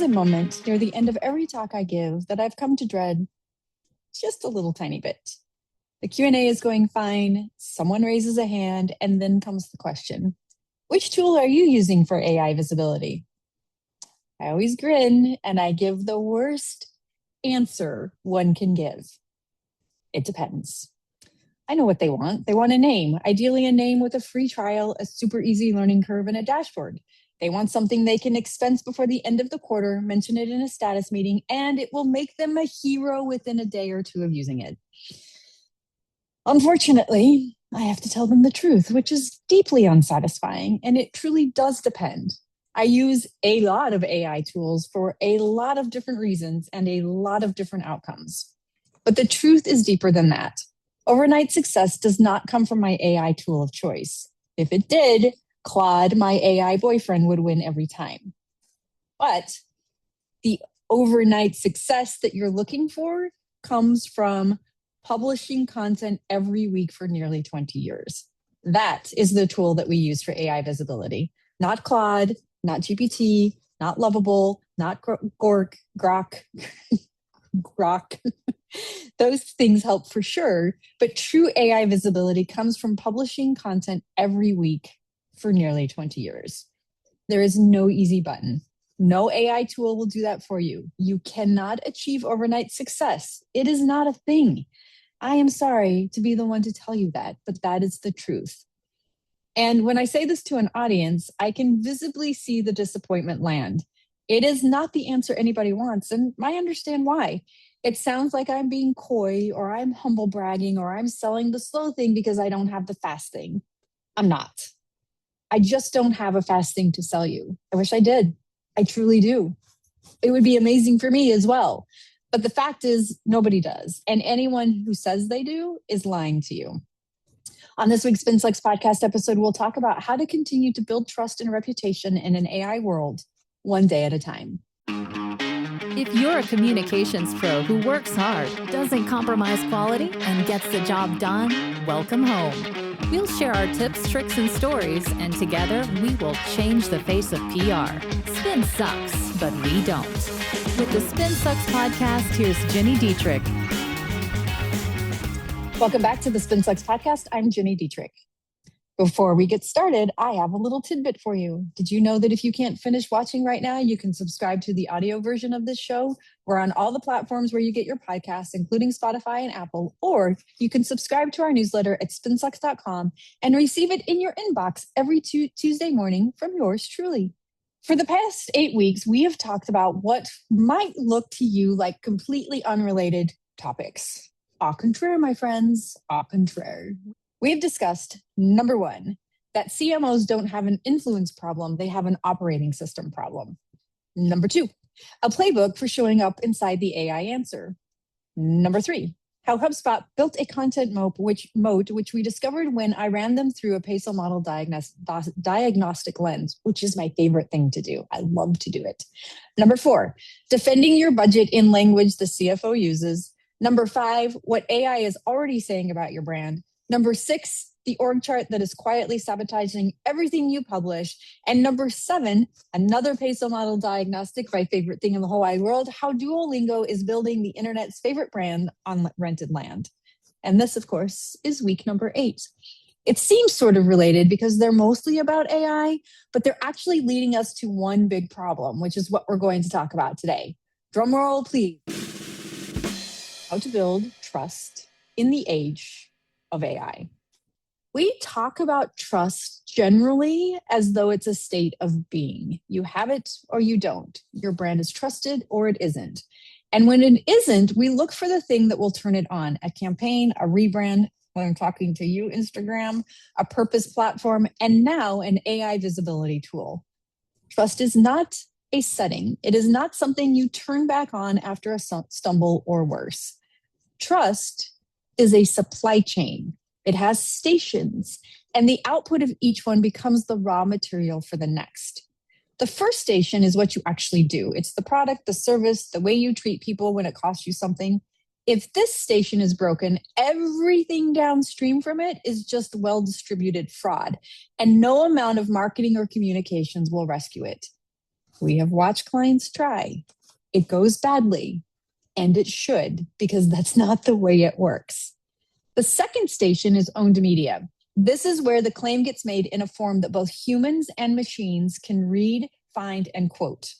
is a moment near the end of every talk I give that I've come to dread just a little tiny bit. The Q&A is going fine, someone raises a hand, and then comes the question, which tool are you using for AI visibility? I always grin and I give the worst answer one can give. It depends. I know what they want. They want a name, ideally a name with a free trial, a super easy learning curve, and a dashboard. They want something they can expense before the end of the quarter, mention it in a status meeting, and it will make them a hero within a day or two of using it. Unfortunately, I have to tell them the truth, which is deeply unsatisfying, and it truly does depend. I use a lot of AI tools for a lot of different reasons and a lot of different outcomes. But the truth is deeper than that. Overnight success does not come from my AI tool of choice. If it did, Claude, my AI boyfriend, would win every time. But the overnight success that you're looking for comes from publishing content every week for nearly 20 years. That is the tool that we use for AI visibility. Not Claude, not GPT, not Lovable, not Grok. Those things help for sure, but true AI visibility comes from publishing content every week for nearly 20 years. There is no easy button. No AI tool will do that for you. You cannot achieve overnight success. It is not a thing. I am sorry to be the one to tell you that, but that is the truth. And when I say this to an audience, I can visibly see the disappointment land. It is not the answer anybody wants, and I understand why. It sounds like I'm being coy, or I'm humble bragging, or I'm selling the slow thing because I don't have the fast thing. I'm not. I just don't have a fast thing to sell you. I wish I did. I truly do. It would be amazing for me as well. But the fact is, nobody does. And anyone who says they do is lying to you. On this week's SpinSucks podcast episode, we'll talk about how to continue to build trust and reputation in an AI world, one day at a time. If you're a communications pro who works hard, doesn't compromise quality, and gets the job done, welcome home. We'll share our tips, tricks, and stories, and together we will change the face of PR. Spin sucks, but we don't. With the SpinSucks podcast, here's Gini Dietrich. Welcome back to the SpinSucks podcast. I'm Gini Dietrich. Before we get started, I have a little tidbit for you. Did you know that if you can't finish watching right now, you can subscribe to the audio version of this show? We're on all the platforms where you get your podcasts, including Spotify and Apple, or you can subscribe to our newsletter at spinsucks.com and receive it in your inbox every Tuesday morning from yours truly. For the past 8 weeks, we have talked about what might look to you like completely unrelated topics. Au contraire, my friends, au contraire. We have discussed, number one, that CMOs don't have an influence problem, they have an operating system problem. Number two, a playbook for showing up inside the AI answer. Number three, how HubSpot built a content moat, which we discovered when I ran them through a PESO Model diagnostic lens, which is my favorite thing to do. I love to do it. Number four, defending your budget in language the CFO uses. Number five, what AI is already saying about your brand. Number six, the org chart that is quietly sabotaging everything you publish. And number seven, another PESO Model diagnostic, my favorite thing in the whole wide world, how Duolingo is building the internet's favorite brand on rented land. And this, of course, is week number 8. It seems sort of related because they're mostly about AI, but they're actually leading us to one big problem, which is what we're going to talk about today. Drum roll, please. How to build trust in the age of AI. We talk about trust generally as though it's a state of being. You have it or you don't. Your brand is trusted or it isn't. And when it isn't, we look for the thing that will turn it on. A campaign, a rebrand, when I'm talking to you, Instagram, a purpose platform, and now an AI visibility tool. Trust is not a setting. It is not something you turn back on after a stumble or worse. Trust is a supply chain. It has stations, and the output of each one becomes the raw material for the next. The first station is what you actually do. It's the product, the service, the way you treat people when it costs you something. If this station is broken, everything downstream from it is just well-distributed fraud, and no amount of marketing or communications will rescue it. We have watched clients try. It goes badly, and it should, because that's not the way it works. The second station is owned media. This is where the claim gets made in a form that both humans and machines can read, find, and quote.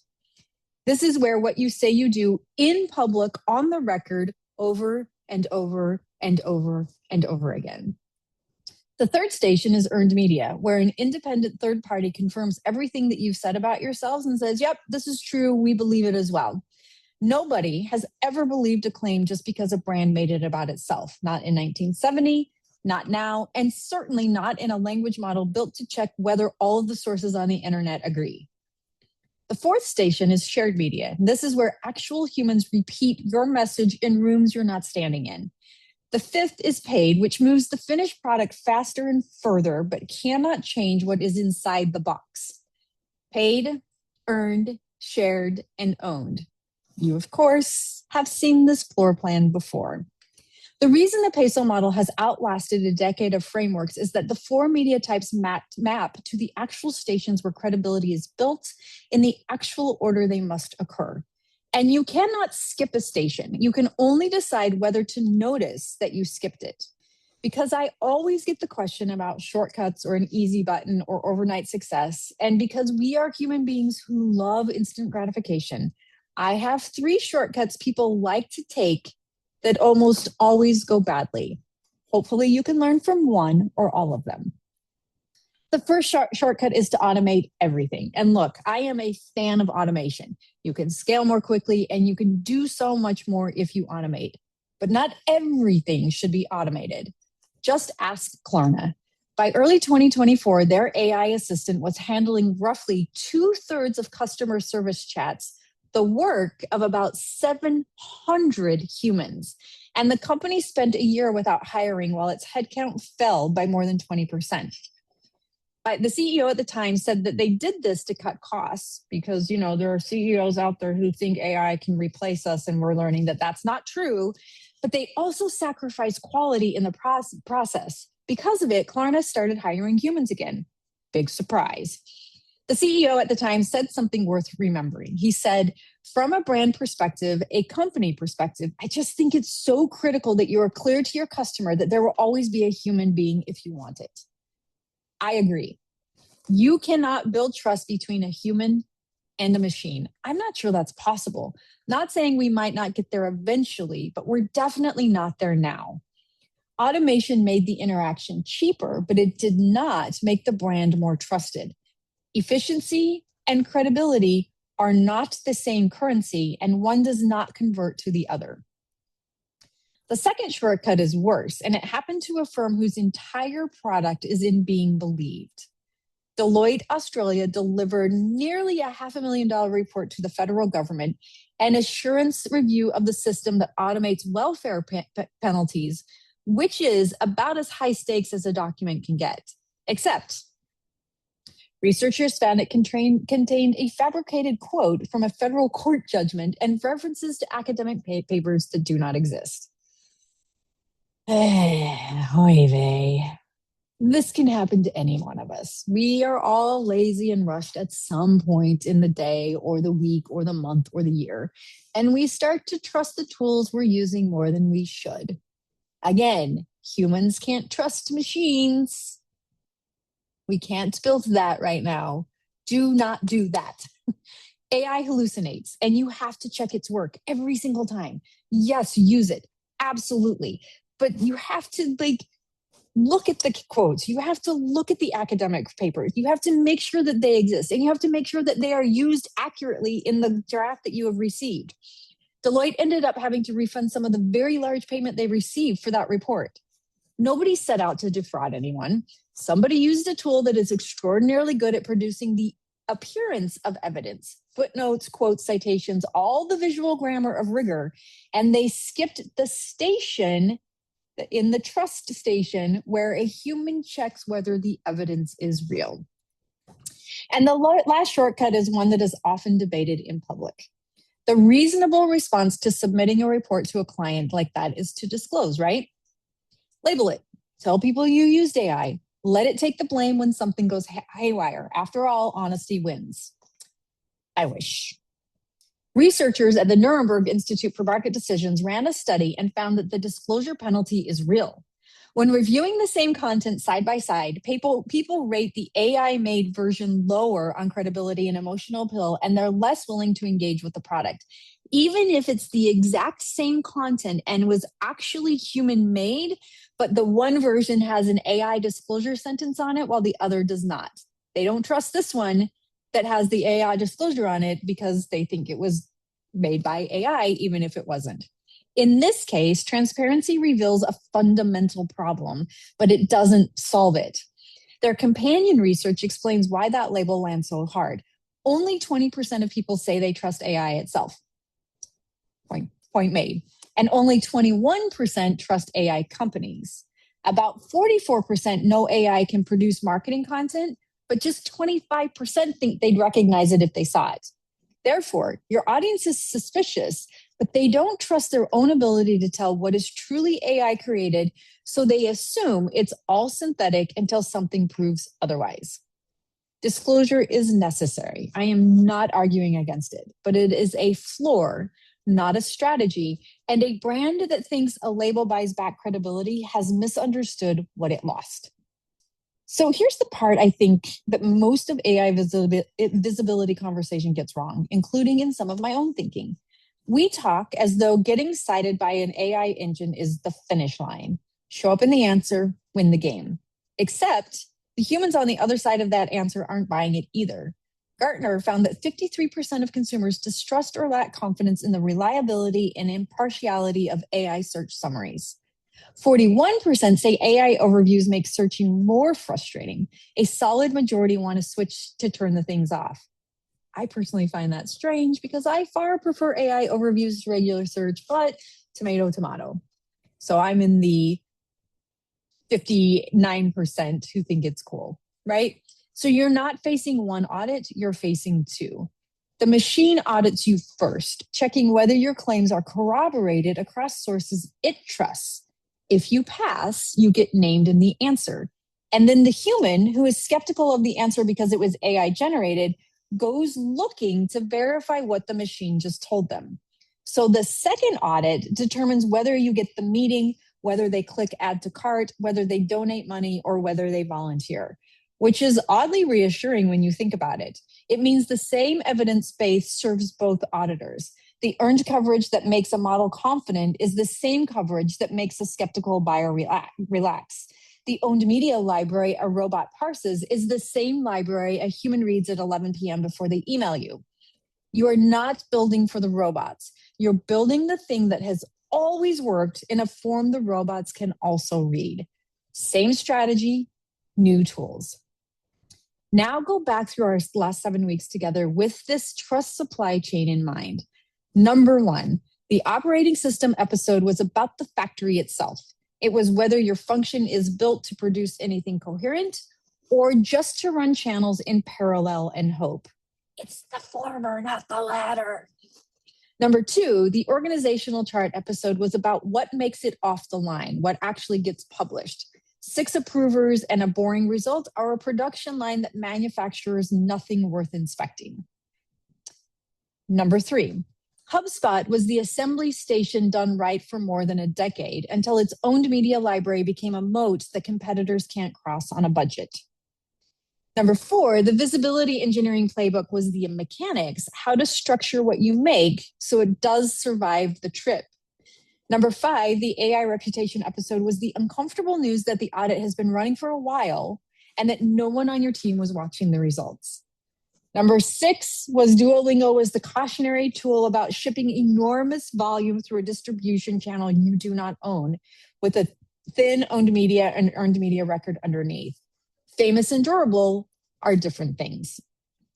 This is where what you say you do in public on the record over and over and over and over again. The third station is earned media, where an independent third party confirms everything that you've said about yourselves and says, yep, this is true, we believe it as well. Nobody has ever believed a claim just because a brand made it about itself, not in 1970, not now, and certainly not in a language model built to check whether all of the sources on the internet agree. The fourth station is shared media. This is where actual humans repeat your message in rooms you're not standing in. The fifth is paid, which moves the finished product faster and further, but cannot change what is inside the box. Paid, earned, shared, and owned. You, of course, have seen this floor plan before. The reason the PESO model has outlasted a decade of frameworks is that the four media types map to the actual stations where credibility is built in the actual order they must occur. And you cannot skip a station. You can only decide whether to notice that you skipped it. Because I always get the question about shortcuts or an easy button or overnight success, and because we are human beings who love instant gratification, I have 3 shortcuts people like to take that almost always go badly. Hopefully you can learn from one or all of them. The first shortcut is to automate everything. And look, I am a fan of automation. You can scale more quickly and you can do so much more if you automate. But not everything should be automated. Just ask Klarna. By early 2024, their AI assistant was handling roughly 2/3 of customer service chats, the work of about 700 humans. And the company spent a year without hiring while its headcount fell by more than 20%. The CEO at the time said that they did this to cut costs because, there are CEOs out there who think AI can replace us, and we're learning that that's not true. But they also sacrifice quality in the process. Because of it, Klarna started hiring humans again. Big surprise. The CEO at the time said something worth remembering. He said, from a brand perspective, a company perspective, I just think it's so critical that you are clear to your customer that there will always be a human being if you want it. I agree. You cannot build trust between a human and a machine. I'm not sure that's possible. Not saying we might not get there eventually, but we're definitely not there now. Automation made the interaction cheaper, but it did not make the brand more trusted. Efficiency and credibility are not the same currency, and one does not convert to the other. The second shortcut is worse, and it happened to a firm whose entire product is in being believed. Deloitte Australia delivered nearly a $500,000 report to the federal government, an assurance review of the system that automates welfare penalties, which is about as high stakes as a document can get. Except researchers found it contained a fabricated quote from a federal court judgment and references to academic papers that do not exist. Oy vey. This can happen to any one of us. We are all lazy and rushed at some point in the day or the week or the month or the year, and we start to trust the tools we're using more than we should. Again, humans can't trust machines. We can't build that right now. Do not do that. AI hallucinates, and you have to check its work every single time. Yes, use it. Absolutely. But you have to look at the quotes. You have to look at the academic papers. You have to make sure that they exist, and you have to make sure that they are used accurately in the draft that you have received. Deloitte ended up having to refund some of the very large payment they received for that report. Nobody set out to defraud anyone. Somebody used a tool that is extraordinarily good at producing the appearance of evidence, footnotes, quotes, citations, all the visual grammar of rigor, and they skipped the station in the trust station where a human checks whether the evidence is real. And the last shortcut is one that is often debated in public. The reasonable response to submitting a report to a client like that is to disclose, right? Label it. Tell people you used AI. Let it take the blame when something goes haywire. After all, honesty wins. I wish. Researchers at the Nuremberg Institute for Market Decisions ran a study and found that the disclosure penalty is real. When reviewing the same content side by side, people rate the AI-made version lower on credibility and emotional appeal, and they're less willing to engage with the product. Even if it's the exact same content and was actually human-made, but the one version has an AI disclosure sentence on it while the other does not. They don't trust this one that has the AI disclosure on it because they think it was made by AI, even if it wasn't. In this case, transparency reveals a fundamental problem, but it doesn't solve it. Their companion research explains why that label lands so hard. Only 20% of people say they trust AI itself. Point made. And only 21% trust AI companies. About 44% know AI can produce marketing content, but just 25% think they'd recognize it if they saw it. Therefore, your audience is suspicious, but they don't trust their own ability to tell what is truly AI created, so they assume it's all synthetic until something proves otherwise. Disclosure is necessary. I am not arguing against it, but it is a floor, not a strategy, and a brand that thinks a label buys back credibility has misunderstood what it lost. So here's the part I think that most of AI visibility conversation gets wrong, including in some of my own thinking. We talk as though getting cited by an AI engine is the finish line. Show up in the answer, win the game. Except the humans on the other side of that answer aren't buying it either. Gartner found that 53% of consumers distrust or lack confidence in the reliability and impartiality of AI search summaries. 41% say AI overviews make searching more frustrating. A solid majority want to switch to turn the things off. I personally find that strange because I far prefer AI overviews to regular search, but tomato. So I'm in the 59% who think it's cool, right? So you're not facing one audit, you're facing two. The machine audits you first, checking whether your claims are corroborated across sources it trusts. If you pass, you get named in the answer. And then the human, who is skeptical of the answer because it was AI generated, goes looking to verify what the machine just told them. So the second audit determines whether you get the meeting, whether they click add to cart, whether they donate money, or whether they volunteer, which is oddly reassuring when you think about it. It means the same evidence base serves both auditors. The earned coverage that makes a model confident is the same coverage that makes a skeptical buyer relax. The owned media library a robot parses is the same library a human reads at 11 p.m. before they email you. You are not building for the robots. You're building the thing that has always worked in a form the robots can also read. Same strategy, new tools. Now go back through our last 7 weeks together with this trust supply chain in mind. Number one, the operating system episode was about the factory itself. It was whether your function is built to produce anything coherent or just to run channels in parallel and hope. It's the former, not the latter. Number two, the organizational chart episode was about what makes it off the line, what actually gets published. 6 approvers and a boring result are a production line that manufactures nothing worth inspecting. Number three, HubSpot was the assembly station done right for more than a decade until its owned media library became a moat that competitors can't cross on a budget. Number four, the visibility engineering playbook was the mechanics, how to structure what you make so it does survive the trip. Number five, the AI reputation episode was the uncomfortable news that the audit has been running for a while and that no one on your team was watching the results. Number 6 was Duolingo was the cautionary tool about shipping enormous volume through a distribution channel you do not own with a thin owned media and earned media record underneath. Famous and durable are different things.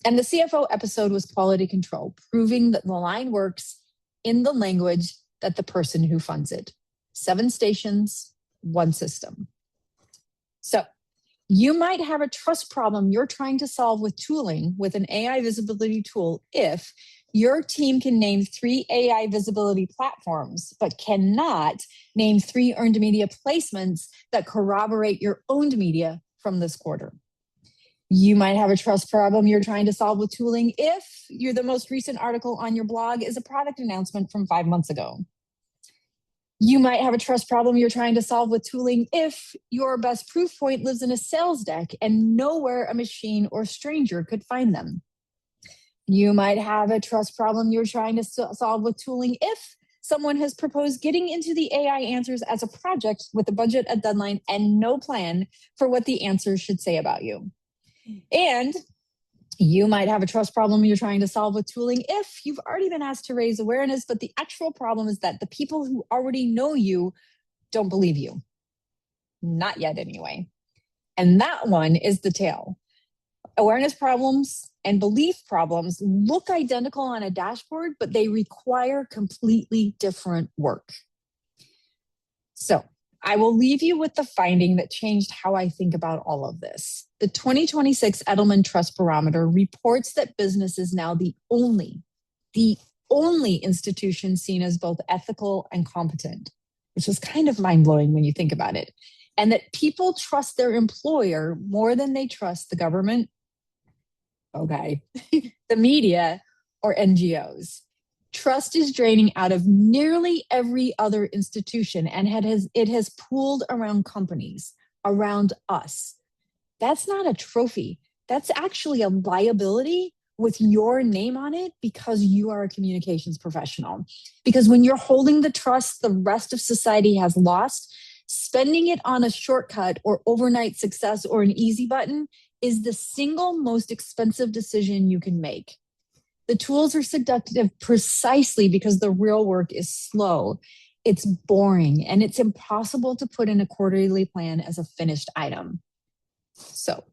And the CFO episode was quality control, proving that the line works in the language that the person who funds it. 7 stations, 1 system. So you might have a trust problem you're trying to solve with tooling with an AI visibility tool if your team can name 3 AI visibility platforms, but cannot name 3 earned media placements that corroborate your owned media from this quarter. You might have a trust problem you're trying to solve with tooling if the most recent article on your blog is a product announcement from 5 months ago. You might have a trust problem you're trying to solve with tooling if your best proof point lives in a sales deck and nowhere a machine or stranger could find them. You might have a trust problem you're trying to solve with tooling if someone has proposed getting into the AI answers as a project with a budget, a deadline, and no plan for what the answers should say about you. And you might have a trust problem you're trying to solve with tooling if you've already been asked to raise awareness, but the actual problem is that the people who already know you don't believe you. Not yet, anyway. And that one is the tail. Awareness problems and belief problems look identical on a dashboard, but they require completely different work. So I will leave you with the finding that changed how I think about all of this. The 2026 Edelman Trust Barometer reports that business is now the only institution seen as both ethical and competent, which is kind of mind-blowing when you think about it. And that people trust their employer more than they trust the government, okay, the media, or NGOs. Trust is draining out of nearly every other institution, and it has pooled around companies, around us. That's not a trophy. That's actually a liability with your name on it because you are a communications professional. Because when you're holding the trust the rest of society has lost, spending it on a shortcut or overnight success or an easy button is the single most expensive decision you can make. The tools are seductive precisely because the real work is slow, it's boring, and it's impossible to put in a quarterly plan as a finished item. So,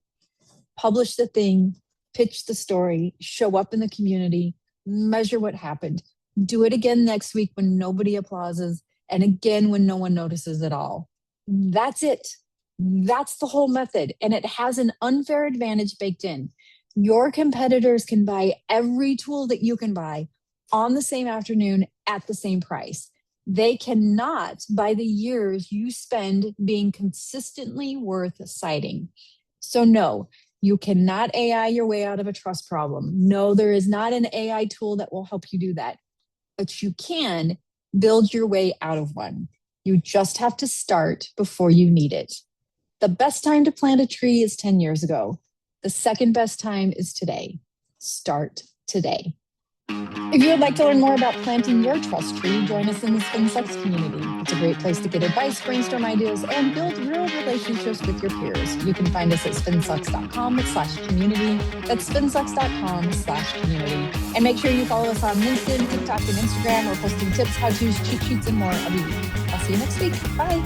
publish the thing, pitch the story, show up in the community, measure what happened, do it again next week when nobody applauses, and again when no one notices at all. That's it. That's the whole method, and it has an unfair advantage baked in. Your competitors can buy every tool that you can buy on the same afternoon at the same price. They cannot buy the years you spend being consistently worth citing. So no, you cannot AI your way out of a trust problem. No, there is not an AI tool that will help you do that. But you can build your way out of one. You just have to start before you need it. The best time to plant a tree is 10 years ago. The second best time is today. Start today. If you would like to learn more about planting your trust tree, join us in the SpinSucks community. It's a great place to get advice, brainstorm ideas, and build real relationships with your peers. You can find us at spinsucks.com/community. That's spinsucks.com/community. And make sure you follow us on LinkedIn, TikTok, and Instagram. We're posting tips, how-tos, cheat sheets, and more every week. I'll see you next week. Bye.